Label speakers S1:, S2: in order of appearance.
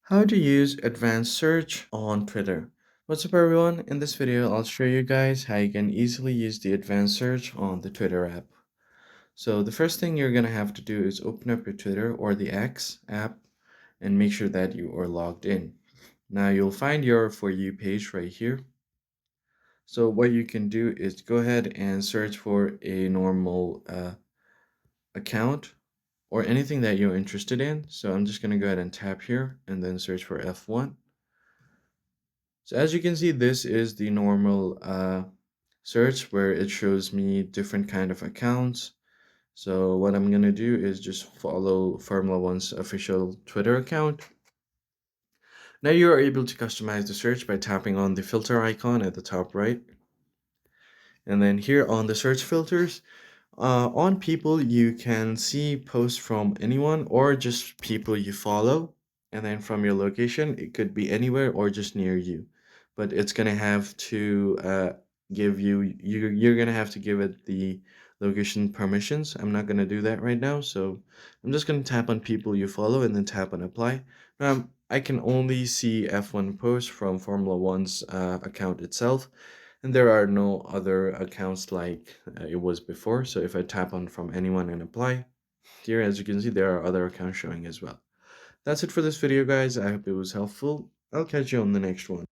S1: How to use advanced search on Twitter. What's up everyone? In this video, I'll show you guys how you can easily use the advanced search on the Twitter app. So the first thing you're going to have to do is open up your Twitter or the X app and make sure that you are logged in. Now you'll find your For You page right here. So what you can do is go ahead and search for a normal account or anything that you're interested in. So I'm just going to go ahead and tap here and then search for F1. So as you can see, this is the normal search where it shows me different kind of accounts. So what I'm gonna do is just follow Formula One's official Twitter account. Now you are able to customize the search by tapping on the filter icon at the top right. And then here on the search filters, on people, you can see posts from anyone or just people you follow. And then from your location, it could be anywhere or just near you. But it's gonna have to give you're gonna have to give it the location permissions. I'm not gonna do that right now, so I'm just gonna tap on people you follow and then tap on apply. I can only see F1 posts from Formula One's account itself, and there are no other accounts like it was before. So if I tap on from anyone and apply, here as you can see, there are other accounts showing as well. That's it for this video, guys. I hope it was helpful. I'll catch you on the next one.